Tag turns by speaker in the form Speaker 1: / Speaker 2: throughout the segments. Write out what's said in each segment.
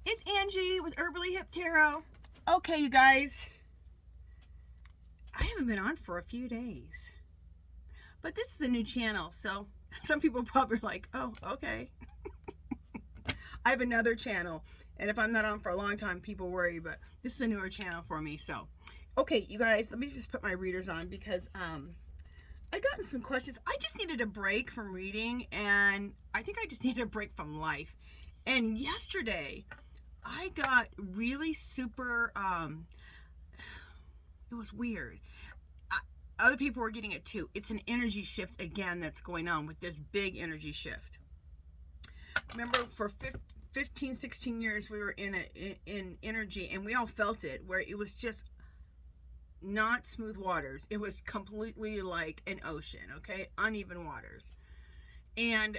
Speaker 1: It's Angie with Herbally Hip Tarot. Okay, you guys, I haven't been on for a few days, but this is a new channel, so some people probably are like, oh, okay. I have another channel, and if I'm not on for a long time, people worry, but this is a newer channel for me, so. Okay, you guys, let me just put my readers on because I gotten some questions. I just needed a break from reading, and I think I just needed a break from life. And yesterday, I got really super, it was weird. Other people were getting it too. It's an energy shift again that's going on with this big energy shift. Remember, for 15, 16 years, we were in energy, and we all felt it, where it was just not smooth waters. It was completely like an ocean, okay? Uneven waters. And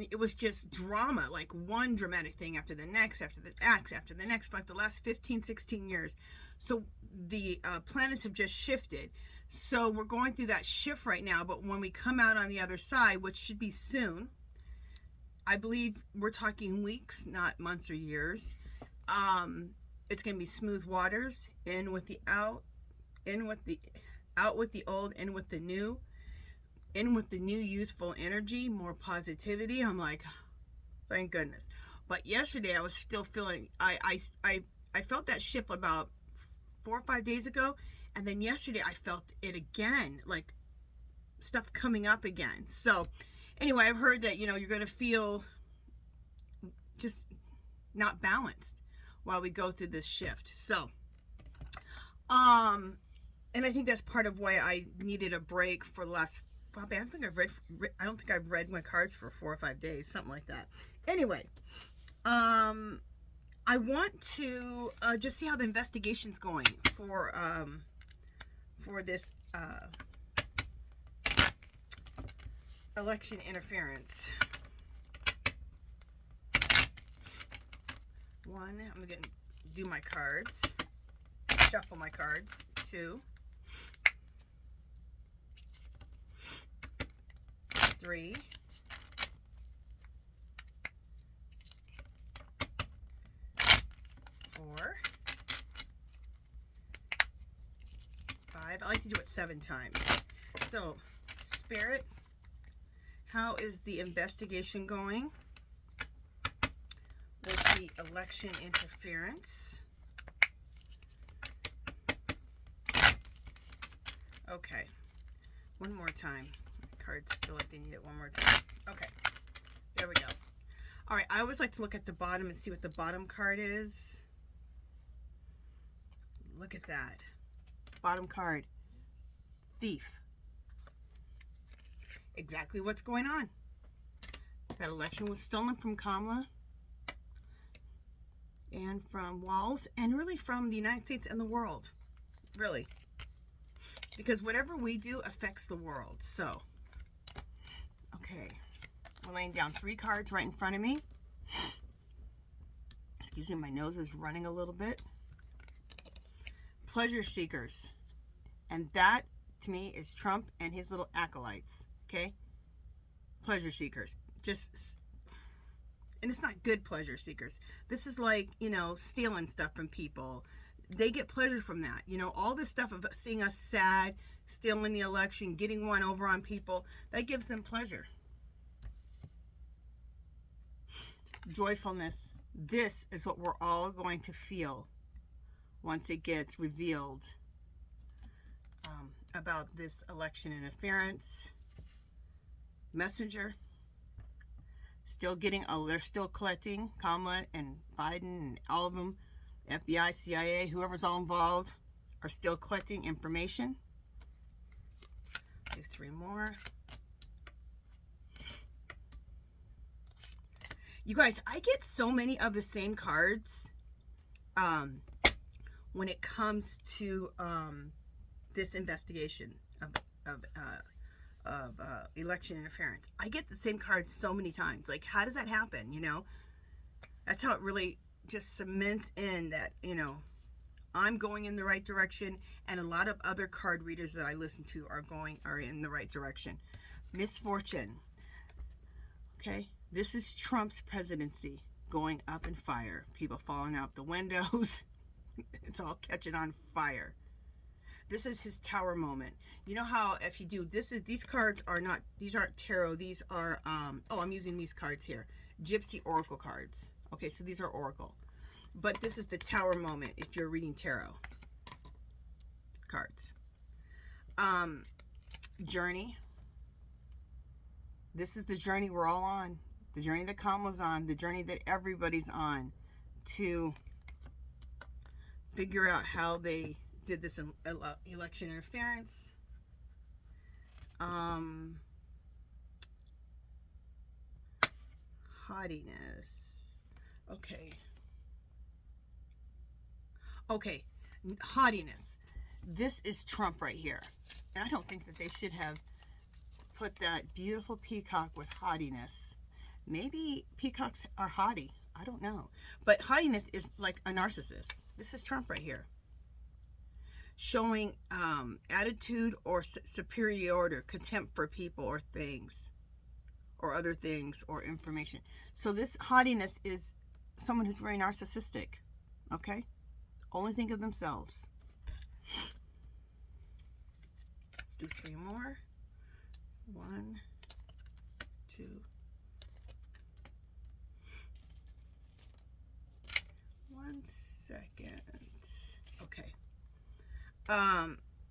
Speaker 1: it was just drama, like one dramatic thing after the next, after the next, for like the last 15, 16 years. So the planets have just shifted. So we're going through that shift right now, but when we come out on the other side, which should be soon, I believe we're talking weeks, not months or years, it's going to be smooth waters, in with the out, out with the old, in with the new. In with the new youthful energy, more positivity. I'm like, thank goodness. But yesterday I was still feeling, I felt that shift about 4 or 5 days ago, and then yesterday I felt it again, like stuff coming up again. So anyway, I've heard that, you're going to feel just not balanced while we go through this shift. So and I think that's part of why I needed a break for the last, probably, I don't think I've read my cards for 4 or 5 days, something like that. Anyway, I want to just see how the investigation's going for this election interference. One, I'm gonna do my cards, shuffle my cards. 2, 3, 4, 5. I like to do it 7 times. So, Spirit, how is the investigation going with the election interference? Okay, one more time. My cards feel like they need it one more time. Okay, there we go. All right, I always like to look at the bottom and see what the bottom card is. Look at that. Bottom card, Thief. Exactly what's going on. That election was stolen from Kamala and from Walz, and really from the United States and the world. Really. Because whatever we do affects the world. So, okay. We're laying down 3 cards right in front of me. Excuse me, my nose is running a little bit. Pleasure seekers. And that, to me, is Trump and his little acolytes. Okay? Pleasure seekers. And it's not good pleasure seekers. This is like, stealing stuff from people. They get pleasure from that. All this stuff of seeing us sad, stealing the election, getting one over on people, that gives them pleasure. Joyfulness. This is what we're all going to feel once it gets revealed about this election interference. Messenger. They're still collecting. Kamala and Biden and all of them. FBI, CIA, whoever's all involved, are still collecting information. Do 3 more. You guys, I get so many of the same cards when it comes to this investigation of election interference. I get the same cards so many times. Like, how does that happen? That's how it really just cements in that, I'm going in the right direction, and a lot of other card readers that I listen to are in the right direction. Misfortune. Okay, this is Trump's presidency. going up in fire. People falling out the windows. It's all catching on fire. This is his tower moment. You know how if you do this, is these cards are not, these aren't tarot, these are oh, I'm using these cards here, Gypsy Oracle cards. Okay, so these are Oracle, but this is the tower moment if you're reading tarot cards. Journey. This is the journey we're all on, the journey that Kamala's on, the journey that everybody's on, to figure out how they did this election interference. Haughtiness. Okay, haughtiness. This is Trump right here. And I don't think that they should have put that beautiful peacock with haughtiness. Maybe peacocks are haughty. I don't know. But haughtiness is like a narcissist. This is Trump right here. Showing attitude or superiority, contempt for people or things, or other things, or information. So this haughtiness is someone who's very narcissistic, okay? Only think of themselves. Let's do 3 more. 1, 2. One second. Okay.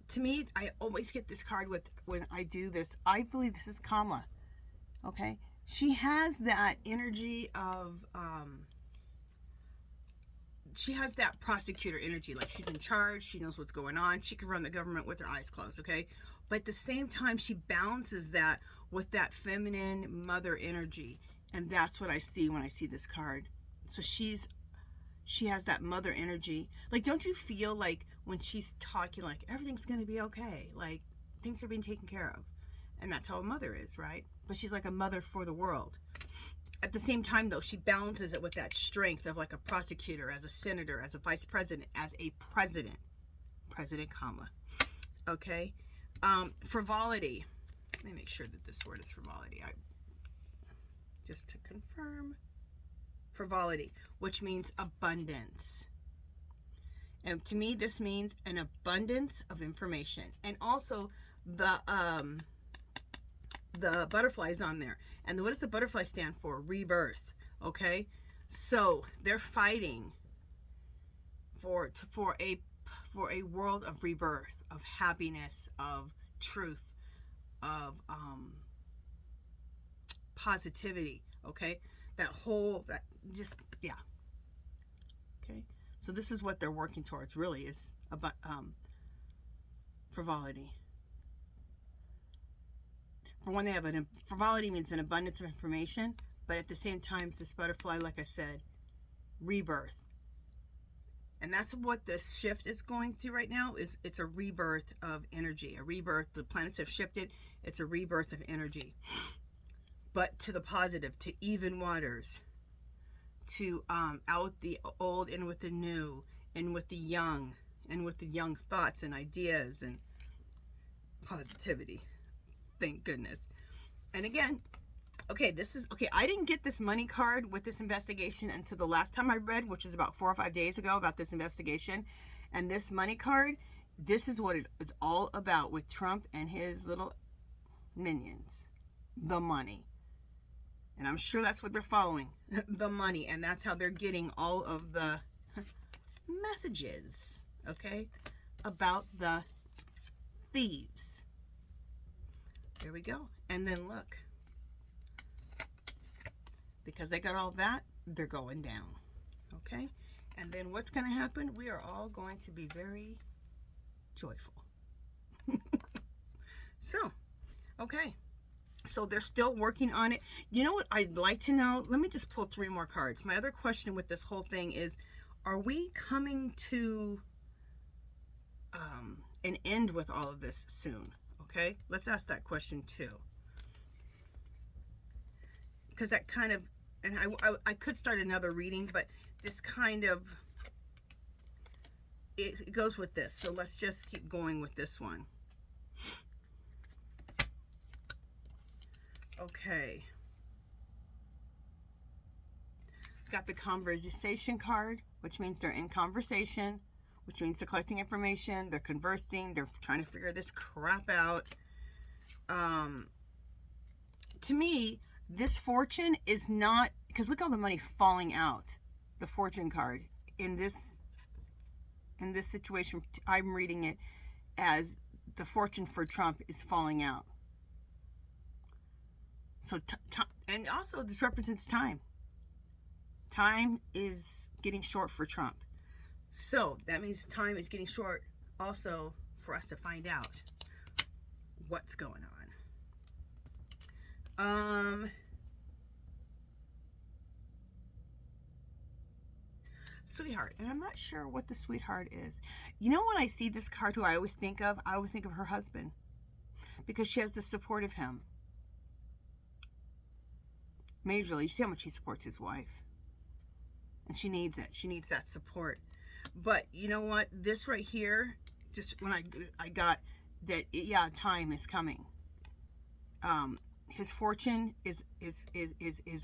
Speaker 1: To me, I always get this card with when I do this. I believe this is Kamala. Okay, she has that energy of she has that prosecutor energy, like she's in charge, she knows what's going on, she can run the government with her eyes closed. Okay, but at the same time she balances that with that feminine mother energy, and that's what I see when I see this card. So she has that mother energy. Like, don't you feel like when she's talking, like everything's going to be okay, like things are being taken care of? And that's how a mother is, right? But she's like a mother for the world. At the same time, though, she balances it with that strength of like a prosecutor, as a senator, as a vice president, as a president. President Kamala. Okay? Frivolity. Let me make sure that this word is frivolity. Just to confirm. Frivolity, which means abundance. And to me, this means an abundance of information. And also the butterflies on there. And what does the butterfly stand for? Rebirth. Okay? So they're fighting for a world of rebirth, of happiness, of truth, of positivity. Okay? Yeah. Okay? So this is what they're working towards, really, is about frivolity. For one, they have frivolity means an abundance of information, but at the same time, this butterfly, like I said, rebirth. And that's what this shift is going through right now. It's a rebirth of energy, a rebirth. The planets have shifted. It's a rebirth of energy, but to the positive, to even waters, to out the old and with the new, and with the young, and with the young thoughts and ideas and positivity. Thank goodness. And again, okay, I didn't get this money card with this investigation until the last time I read, which is about 4 or 5 days ago, about this investigation. And this money card, this is what it's all about with Trump and his little minions. The money. And I'm sure that's what they're following. The money. And that's how they're getting all of the messages, okay, about the thieves. There we go. And then look, because they got all that, they're going down. Okay? And then what's going to happen? We are all going to be very joyful. So, okay. So they're still working on it. You know what I'd like to know? Let me just pull 3 more cards. My other question with this whole thing is, are we coming to an end with all of this soon? Okay, let's ask that question too. Because that kind of, and I could start another reading, but this kind of, it goes with this. So let's just keep going with this one. Okay. got the conversation card, which means they're in conversation, which means they're collecting information, they're conversing, they're trying to figure this crap out. To me, this fortune is not, because look at all the money falling out. The fortune card in this situation, I'm reading it as the fortune for Trump is falling out. So, and also this represents time. Time is getting short for Trump. So that means time is getting short also for us to find out what's going on. Sweetheart, and I'm not sure what the sweetheart is. You know, when I see this card, who I always think of her husband, because she has the support of him. Majorly, you see how much he supports his wife, and she needs it. She needs that support. But you know what? This right here, just when I got that, yeah, time is coming. His fortune is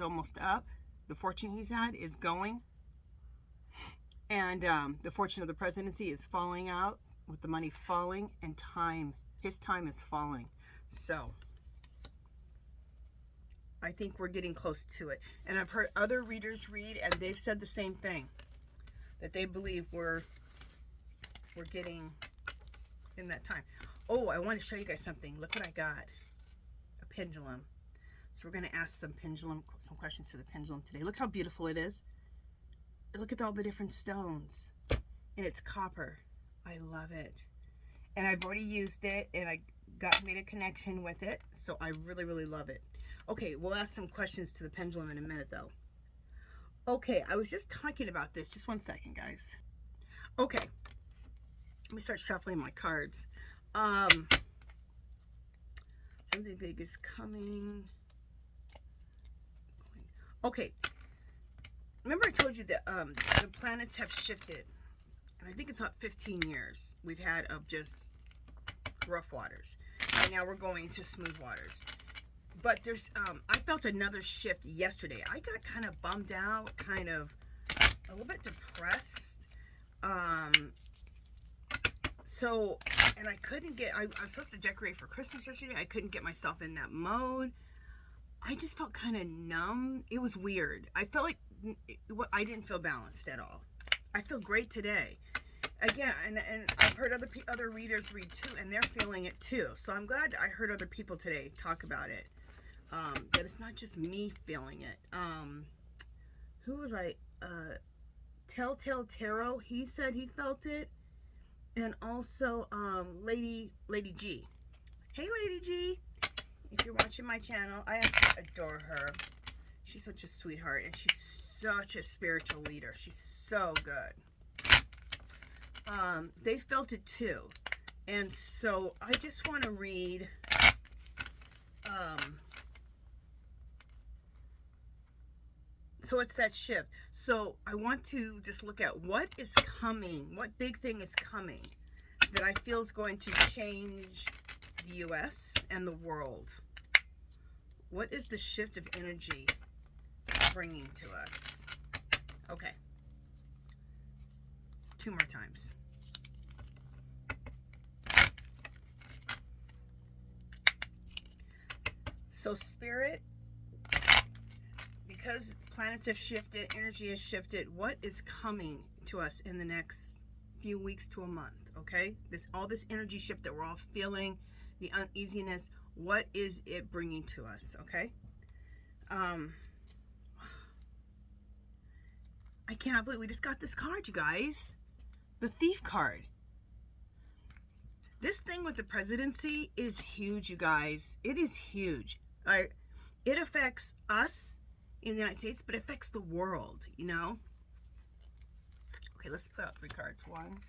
Speaker 1: almost up. The fortune he's had is going. And the fortune of the presidency is falling out, with the money falling, and his time is falling. So I think we're getting close to it. And I've heard other readers read, and they've said the same thing, that they believe we're getting in that time. Oh, I want to show you guys something. Look what I got. A pendulum. So we're going to ask some questions to the pendulum today. Look how beautiful it is. Look at all the different stones, and it's copper. I love it, and I've already used it, and I made a connection with it, so I really, really love it. Okay, we'll ask some questions to the pendulum in a minute, though. Okay, I was just talking about this. Just one second, guys. Okay, let me start shuffling my cards. Something big is coming. Okay. Remember I told you that the planets have shifted, and I think it's about 15 years we've had of just rough waters, and now we're going to smooth waters. But there's, I felt another shift yesterday. I got kind of bummed out, kind of a little bit depressed. So, and I couldn't get, I was supposed to decorate for Christmas yesterday. I couldn't get myself in that mode. I just felt kind of numb. It was weird. I felt like I didn't feel balanced at all. I feel great today. Again, and I've heard other readers read too, and they're feeling it too. So I'm glad I heard other people today talk about it. That it's not just me feeling it. Who was I? Telltale Tarot. He said he felt it, and also Lady G. Hey, Lady G. If you're watching my channel, I adore her. She's such a sweetheart, and she's such a spiritual leader. She's so good. They felt it too. And so I just want to read so it's that shift. So I want to just look at what is coming, what big thing is coming that I feel is going to change the U.S. and the world. What is the shift of energy bringing to us? Okay. 2 more times. So Spirit, because planets have shifted, energy has shifted, what is coming to us in the next few weeks to a month? Okay, all this energy shift that we're all feeling, the uneasiness, what is it bringing to us? Okay. I cannot believe we just got this card, you guys. The Thief card. This thing with the presidency is huge, you guys. It is huge. It affects us in the United States, but it affects the world, you know? Okay, let's put out 3 cards. 1,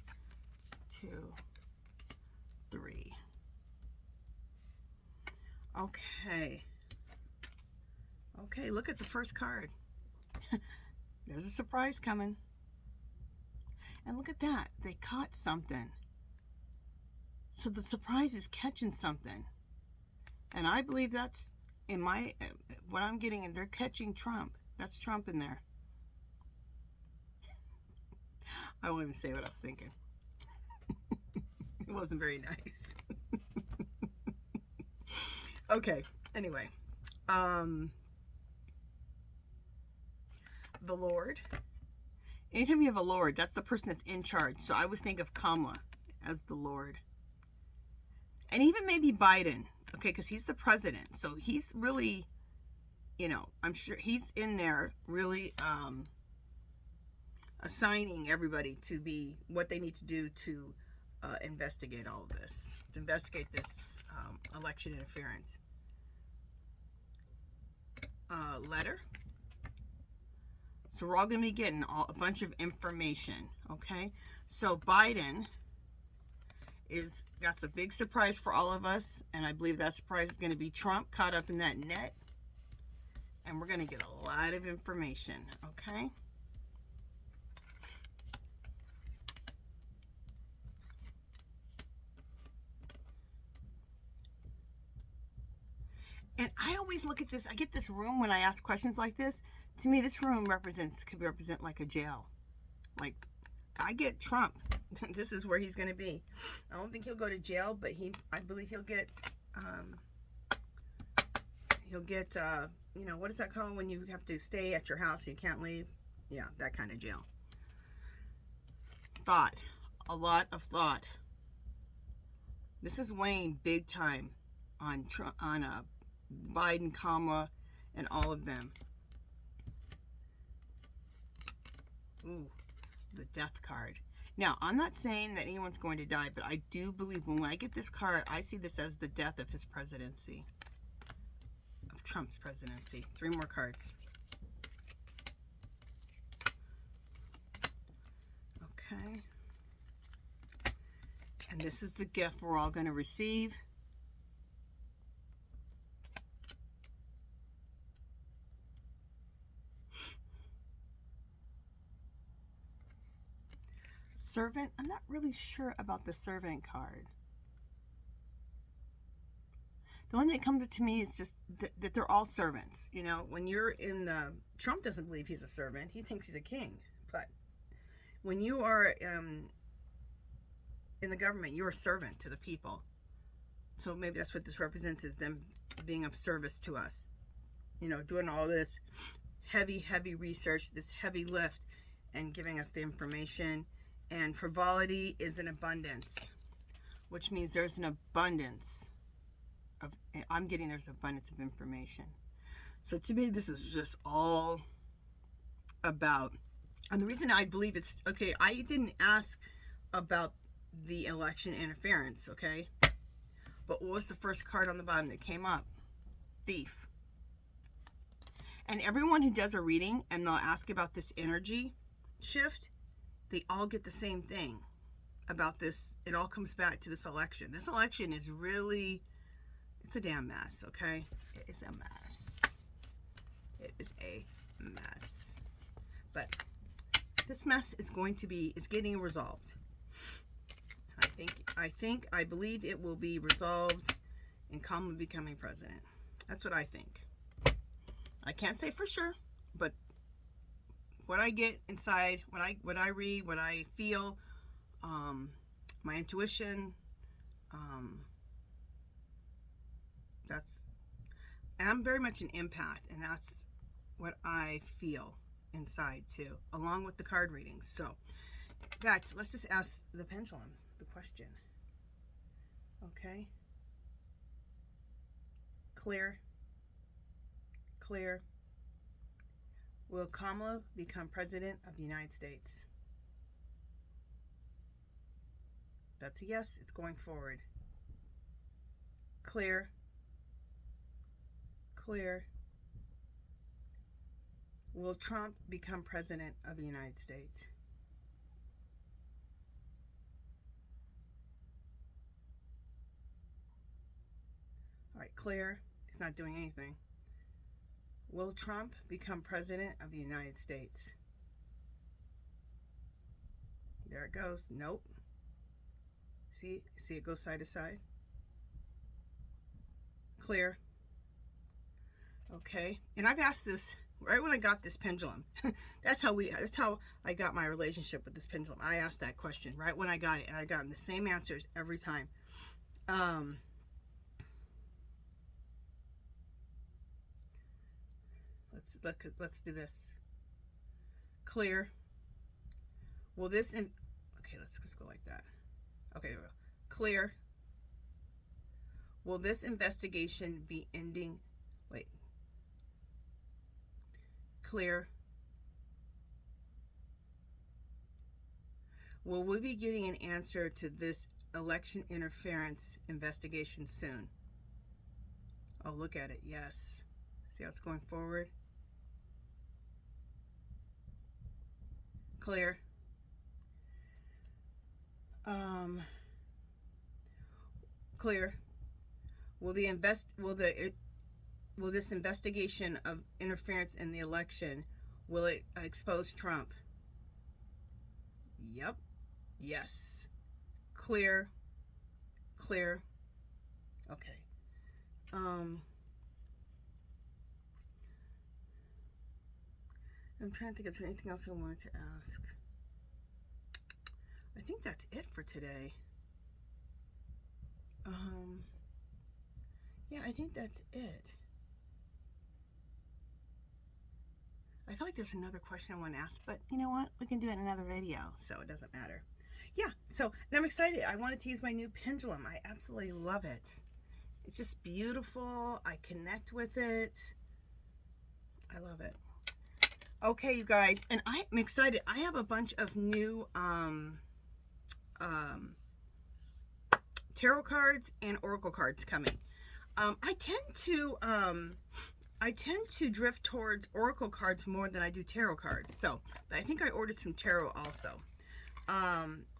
Speaker 1: 2, 3. Okay. Okay, look at the first card. There's a surprise coming. And look at that. They caught something. So the surprise is catching something. And I believe that's in what I'm getting, and they're catching Trump. That's Trump in there. I won't even say what I was thinking. It wasn't very nice. Okay, anyway. The Lord. Anytime you have a Lord, that's the person that's in charge. So I always think of Kamala as the Lord. And even maybe Biden, okay, because he's the president. So he's really, you know, I'm sure he's in there really assigning everybody to be what they need to do to investigate all of this, to investigate this election interference. Letter. So we're all going to be getting a bunch of information, okay? So Biden got a big surprise for all of us, and I believe that surprise is going to be Trump caught up in that net, and we're going to get a lot of information, okay? And I always look at this, I get this room when I ask questions like this. To me, this room could represent like a jail. Like, I get Trump. This is where he's going to be. I don't think he'll go to jail, but I believe he'll get, you know, what is that called when you have to stay at your house and you can't leave? Yeah, that kind of jail. Thought. A lot of thought. This is weighing big time on Trump, on Biden, Kamala, and all of them. Ooh, the death card. Now, I'm not saying that anyone's going to die, but I do believe when I get this card, I see this as the death of his presidency. Of Trump's presidency. 3 more cards. Okay. And this is the gift we're all going to receive. Servant. I'm not really sure about the servant card. The one that comes to me is just that they're all servants. You know, when you're in the... Trump doesn't believe he's a servant. He thinks he's a king. But when you are in the government, you're a servant to the people. So maybe that's what this represents, is them being of service to us. You know, doing all this heavy research, this heavy lift, and giving us the information. And frivolity is an abundance, which means there's an abundance of, I'm getting there's an abundance of information. So to me, this is just all about, and the reason I believe it's, okay, I didn't ask about the election interference, okay? But what was the first card on the bottom that came up? Thief. And everyone who does a reading and they'll ask about this energy shift, they all get the same thing about this. It all comes back to this election. This election is really, it's a damn mess, okay? It is a mess. It is a mess. But this mess is getting resolved. I believe it will be resolved and Kamala becoming president. That's what I think. I can't say for sure, but what I get inside, what I read, what I feel, my intuition, and I'm very much an empath, and that's what I feel inside too, along with the card readings. So, back, let's just ask the pendulum the question. Okay. Clear. Will Kamala become president of the United States? That's a yes. It's going forward. Clear. Will Trump become president of the United States? All right, clear. It's not doing anything. Will Trump become president of the United States? There it goes. Nope. See it goes side to side. Clear. Okay. And I've asked this right when I got this pendulum. That's how I got my relationship with this pendulum. I asked that question right when I got it, and I got the same answers every time. Let's do this. Clear. Will this okay, let's just go like that. Okay, there we go. Clear. Will this investigation be ending? Wait. Clear. Will we be getting an answer to this election interference investigation soon? Oh, look at it. Yes. See how it's going forward? Clear. Clear. Will this investigation of interference in the election, will it expose Trump? Yep. Yes. Clear. Clear. Okay. I'm trying to think if there's anything else I wanted to ask. I think that's it for today. Yeah, I think that's it. I feel like there's another question I want to ask, but you know what? We can do it in another video, so it doesn't matter. Yeah, so, and I'm excited. I wanted to use my new pendulum. I absolutely love it. It's just beautiful. I connect with it. I love it. Okay, you guys, and I'm excited. I have a bunch of new tarot cards and oracle cards coming. I tend to drift towards oracle cards more than I do tarot cards. So, but I think I ordered some tarot also.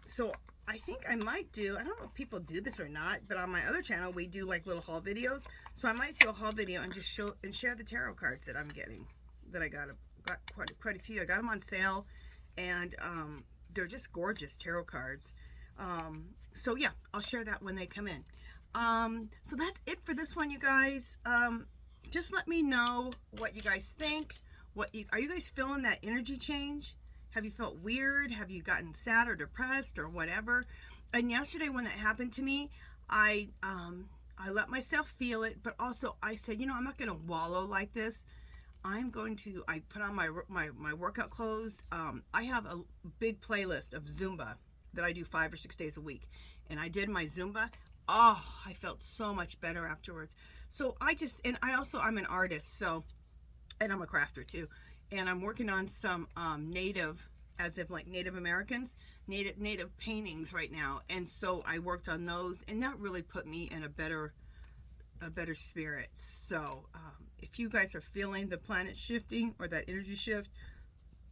Speaker 1: So I think I might do, I don't know if people do this or not, but on my other channel, we do like little haul videos. So I might do a haul video and just show and share the tarot cards that I'm getting, that I got quite a few. I got them on sale, and they're just gorgeous tarot cards. So yeah, I'll share that when they come in. So that's it for this one, you guys. Just let me know what you guys think. Are you guys feeling that energy change? Have you felt weird? Have you gotten sad or depressed or whatever? And yesterday when that happened to me, I let myself feel it, but also I said, you know, I'm not going to wallow like this. I put on my workout clothes. I have a big playlist of Zumba that I do 5 or 6 days a week. And I did my Zumba. Oh, I felt so much better afterwards. So I'm an artist, so, and I'm a crafter too. And I'm working on some Native Americans, native paintings right now. And so I worked on those, and that really put me in a better spirit. So if you guys are feeling the planet shifting or that energy shift,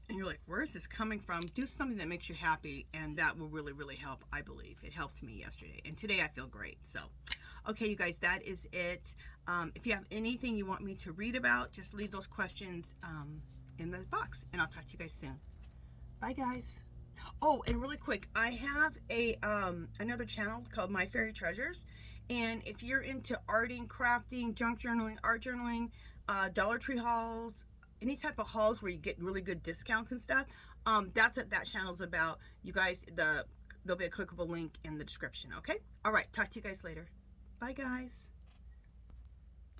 Speaker 1: and you're like, where is this coming from? Do something that makes you happy, and that will really, really help, I believe. It helped me yesterday, and today I feel great. So, okay, you guys, that is it. If you have anything you want me to read about, just leave those questions in the box, and I'll talk to you guys soon. Bye, guys. Oh, and really quick, I have another channel called My Fairy Treasures, and if you're into arting, crafting, junk journaling, art journaling, Dollar Tree hauls, any type of hauls where you get really good discounts and stuff, that's what that channel's about. You guys, there'll be a clickable link in the description, okay? All right, talk to you guys later. Bye, guys.